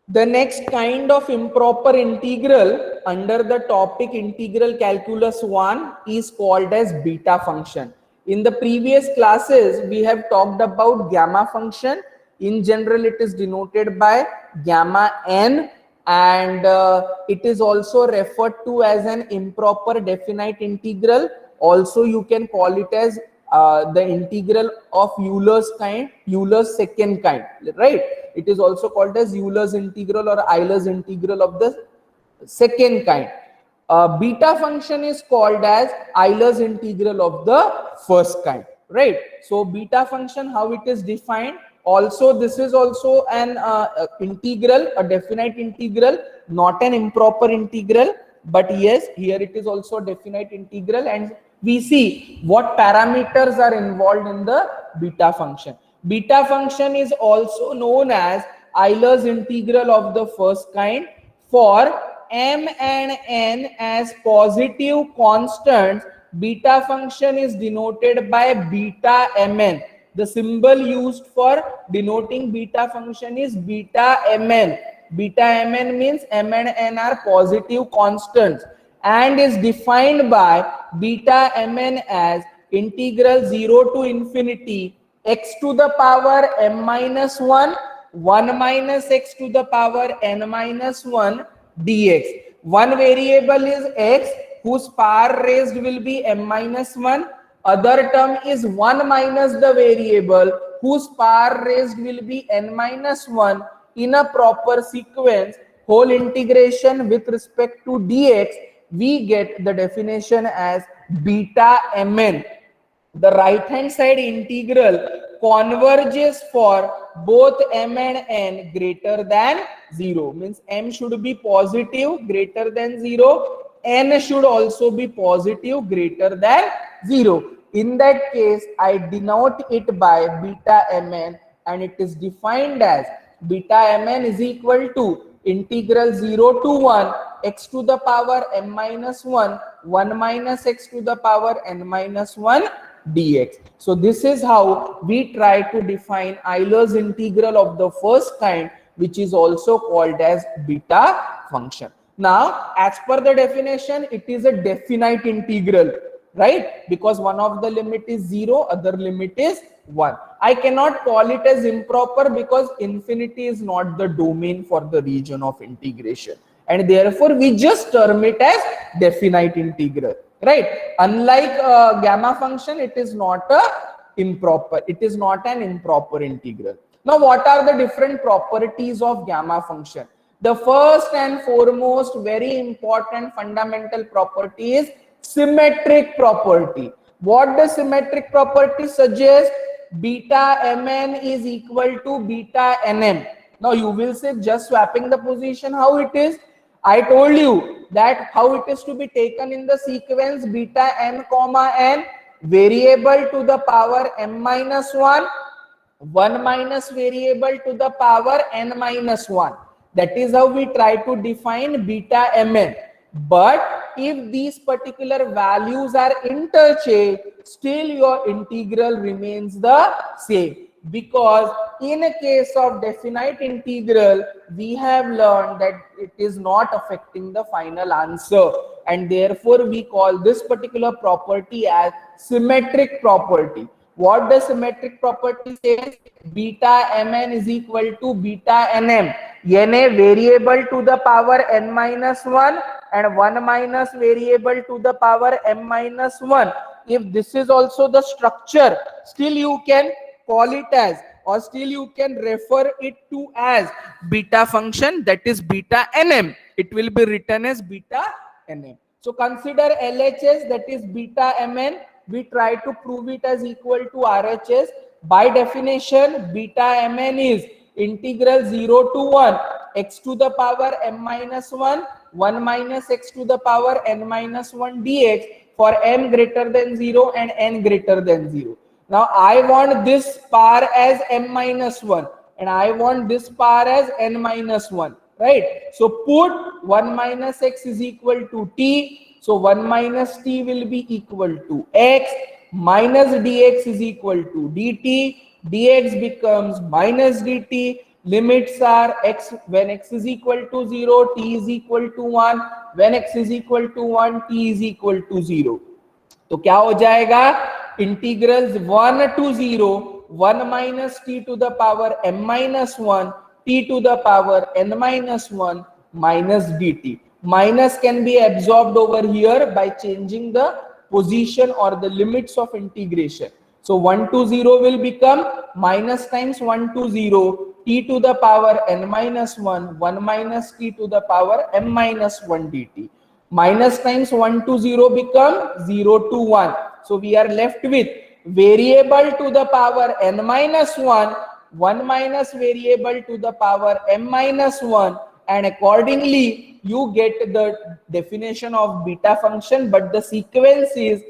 The next kind of improper integral under the topic integral calculus 1 is called as beta function. In the previous classes, we have talked about gamma function. In general, it is denoted by gamma n, and it is also referred to as an improper definite integral. Also, you can call it as the integral of Euler's kind, Euler's second kind, right? It is also called as Euler's integral or Euler's integral of the second kind. Beta function is called as Euler's integral of the first kind, right? So beta function, how it is defined? Also, this is also an integral, a definite integral, not an improper integral. But yes, here it is also a definite integral, and we see what parameters are involved in the beta function. Beta function is also known as Euler's integral of the first kind for m and n as positive constants. Beta function is denoted by beta mn. The symbol used for denoting beta function is beta mn. Beta mn means m and n are positive constants and is defined by beta mn as integral 0 to infinity x to the power m minus 1, 1 minus x to the power n minus 1 dx. One variable is x, whose power raised will be m minus 1. Other term is 1 minus the variable, whose power raised will be n minus 1 in a proper sequence. Whole integration with respect to dx, we get the definition as beta mn. The right hand side integral converges for both m and n greater than 0, means m should be positive greater than 0, n should also be positive greater than 0. In that case, I denote it by beta mn, and it is defined as beta mn is equal to integral 0 to 1 x to the power m minus 1, 1 minus x to the power n minus 1 dx. So this is how we try to define Euler's integral of the first kind, which is also called as beta function. Now, as per the definition, it is a definite integral, right? Because one of the limit is 0, other limit is 1. I cannot call it as improper because infinity is not the domain for the region of integration, and therefore we just term it as definite integral, right? Unlike gamma function, it is not a improper, it is not an improper integral. Now, what are the different properties of gamma function? The first and foremost very important fundamental property is symmetric property. What the symmetric property suggests? Beta mn is equal to beta nm. Now you will say, just swapping the position, how it is? I told you that how it is to be taken in the sequence beta n comma n, variable to the power m minus 1, 1 minus variable to the power n minus 1. That is how we try to define beta mn. But if these particular values are interchanged, still your integral remains the same, because in a case of definite integral, we have learned that it is not affecting the final answer, and therefore we call this particular property as symmetric property. What the symmetric property says? Beta mn is equal to beta nm. Na variable to the power n minus 1 and 1 minus variable to the power m minus 1. If this is also the structure, still you can call it as, or still you can refer it to as beta function, that is beta nm. It will be written as beta nm. So consider LHS, that is beta mn. We try to prove it as equal to RHS. By definition, beta mn is integral 0 to 1 x to the power m minus 1, 1 minus x to the power n minus 1 dx for m greater than 0 and n greater than 0. Now I want this power as m minus 1 and I want this power as n minus 1, right? So put 1 minus x is equal to t. So 1 minus t will be equal to x, minus dx is equal to dt, dx becomes minus dt, limits are x when x is equal to 0, t is equal to 1, when x is equal to 1, t is equal to 0. तो क्या हो जाएगा, integrals 1 to 0 1 minus t to the power m minus 1 t to the power n minus 1 minus dt. Minus can be absorbed over here by changing the position or the limits of integration. So 1 to 0 will become minus times 1 to 0 t to the power n minus 1 1 minus t to the power m minus 1 dt. Minus times 1 to 0 become 0 to 1. So we are left with variable to the power n minus 1, 1 minus variable to the power m minus 1, and accordingly you get the definition of beta function, but the sequence is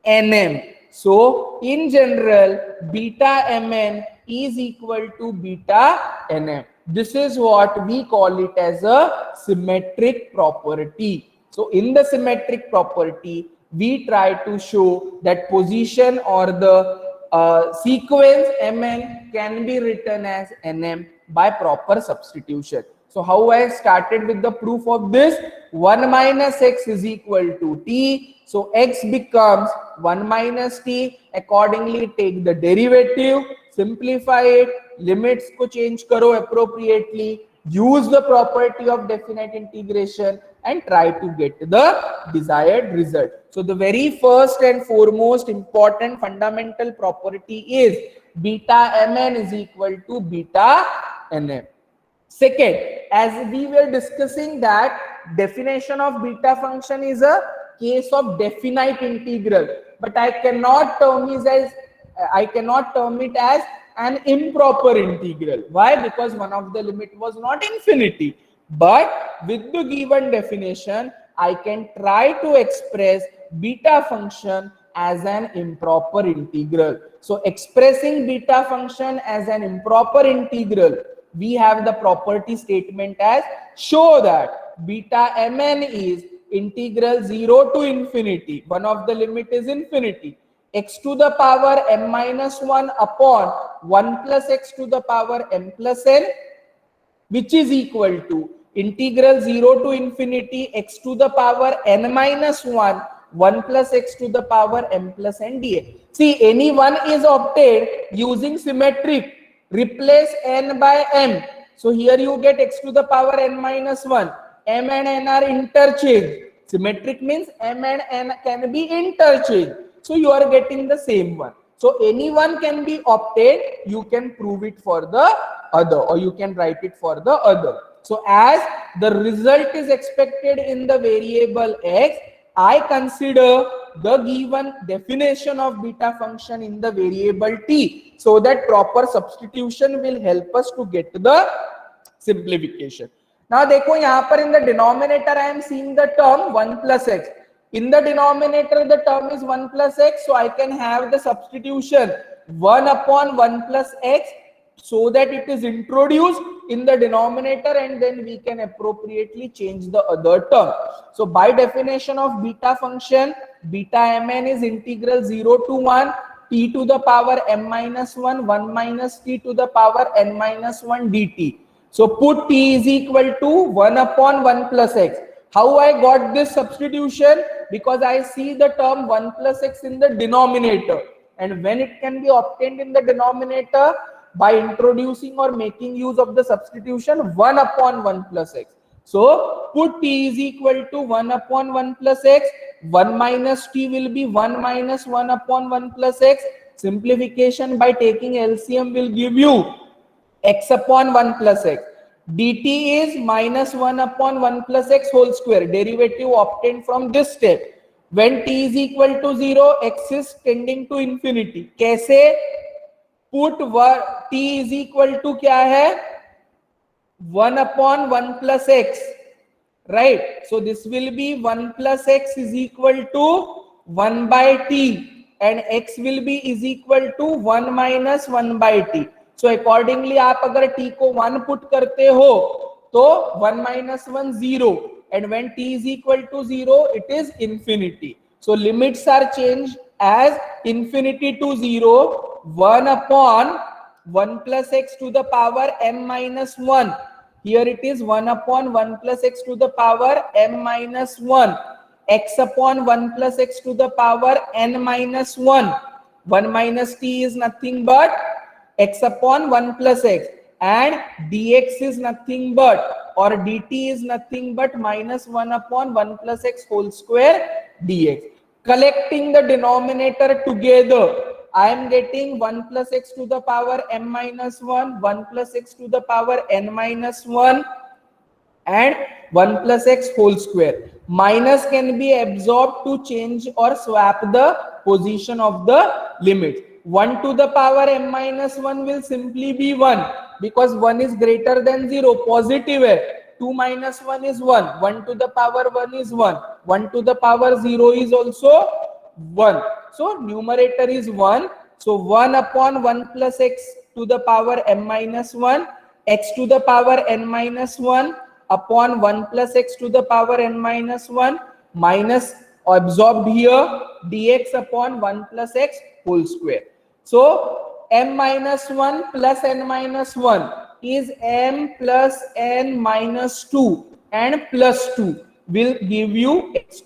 nm. So in general, beta mn is equal to beta nm. This is what we call it as a symmetric property. So in the symmetric property, we try to show that position or the sequence mn can be written as nm by proper substitution. So how I started with the proof of this, 1 minus x is equal to t. So x becomes 1 minus t. Accordingly, take the derivative, simplify it, limits ko change karo appropriately, use the property of definite integration, and try to get the desired result. So the very first and foremost important fundamental property is beta mn is equal to beta nm. Second, as we were discussing that definition of beta function is a case of definite integral, but I cannot term it as an improper integral. Why? Because one of the limit was not infinity. But with the given definition, I can try to express beta function as an improper integral. So expressing beta function as an improper integral, we have the property statement as show that beta mn is integral 0 to infinity. One of the limit is infinity. X to the power m minus 1 upon 1 plus x to the power m plus n, which is equal to integral 0 to infinity x to the power n minus 1 1 plus x to the power m plus n dx. See, any one is obtained using symmetric. Replace n by m. So here you get x to the power n minus 1. M and n are interchanged. Symmetric means m and n can be interchanged. So you are getting the same one. So any one can be obtained. You can prove it for the other, or you can write it for the other. So as the result is expected in the variable x, I consider the given definition of beta function in the variable t, so that proper substitution will help us to get the simplification. Now देखो यहाँ पर in the denominator I am seeing the term 1 plus x. In the denominator the term is 1 plus x, so I can have the substitution 1 upon 1 plus x, so that it is introduced in the denominator, and then we can appropriately change the other term. So by definition of beta function, beta mn is integral 0 to 1 t to the power m minus 1 1 minus t to the power n minus 1 dt. So put t is equal to 1 upon 1 plus x. How I got this substitution? Because I see the term 1 plus x in the denominator, and when it can be obtained in the denominator, by introducing or making use of the substitution 1 upon 1 plus x. So put t is equal to 1 upon 1 plus x. 1 minus t will be 1 minus 1 upon 1 plus x. Simplification by taking LCM will give you x upon 1 plus x. dt is minus 1 upon 1 plus x whole square. Derivative obtained from this step. When t is equal to 0, x is tending to infinity. कैसे? Put t is equal to क्या है? 1 upon 1 plus x, right? So this will be 1 plus x is equal to 1 by t, and x will be is equal to 1 minus 1 by t. So accordingly आप अगर t को 1 put करते हो तो 1 minus 1 0, and when t is equal to 0 it is infinity. So limits are changed as infinity to 0, 1 upon 1 plus x to the power m minus 1. Here it is 1 upon 1 plus x to the power m minus 1. X upon 1 plus x to the power n minus 1. 1 minus t is nothing but x upon 1 plus x, and dx is nothing but, or dt is nothing but minus 1 upon 1 plus x whole square dx. Collecting the denominator together, I am getting 1 plus x to the power m minus 1, 1 plus x to the power n minus 1, and 1 plus x whole square. Minus can be absorbed to change or swap the position of the limit. 1 to the power m minus 1 will simply be 1, because 1 is greater than 0, positive hai. 2 minus 1 is 1, 1 to the power 1 is 1, 1 to the power 0 is also 1. So numerator is 1. So 1 upon 1 plus x to the power m minus 1, x to the power n minus 1 upon 1 plus x to the power n minus 1, minus absorbed here dx upon 1 plus x whole square. So m minus 1 plus n minus 1 is m plus n minus 2, and plus 2 will give you x,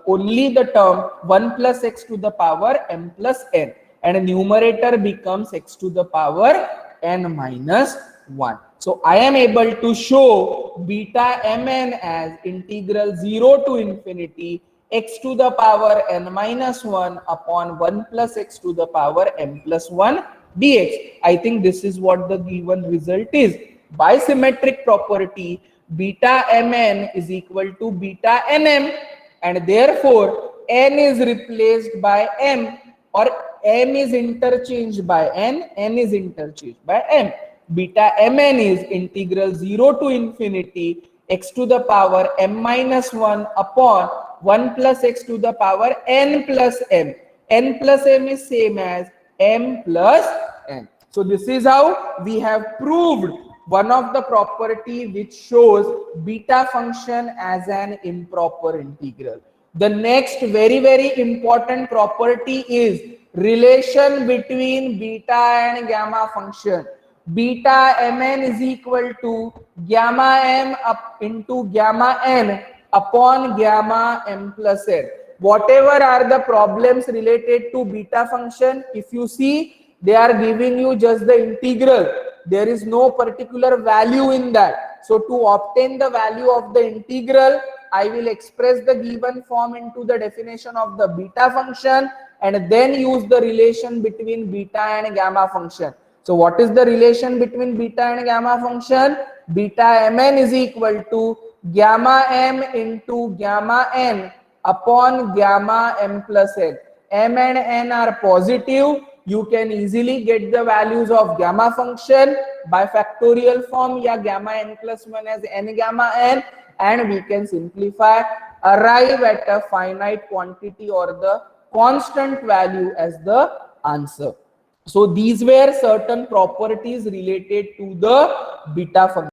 only the term 1 plus x to the power m plus n, and numerator becomes x to the power n minus 1. So I am able to show beta mn as integral 0 to infinity x to the power n minus 1 upon 1 plus x to the power m plus 1 dx. I think this is what the given result is. By symmetric property, beta mn is equal to beta nm, and therefore n is replaced by m, or m is interchanged by n is interchanged by m. Beta mn is integral 0 to infinity x to the power m minus 1 upon 1 plus x to the power n plus m. N plus m is same as m plus n. So this is how we have proved one of the property which shows beta function as an improper integral. The next very important property is relation between beta and gamma function. Beta mn is equal to gamma m up into gamma n upon gamma m plus n. Whatever are the problems related to beta function, if you see, they are giving you just the integral. There is no particular value in that. So to obtain the value of the integral, I will express the given form into the definition of the beta function, and then use the relation between beta and gamma function. So what is the relation between beta and gamma function? Beta mn is equal to gamma m into gamma n upon gamma m plus n. M and n are positive. You can easily get the values of gamma function by factorial form, ya gamma n plus 1 as n gamma n, and we can simplify, arrive at a finite quantity or the constant value as the answer. So these were certain properties related to the beta function.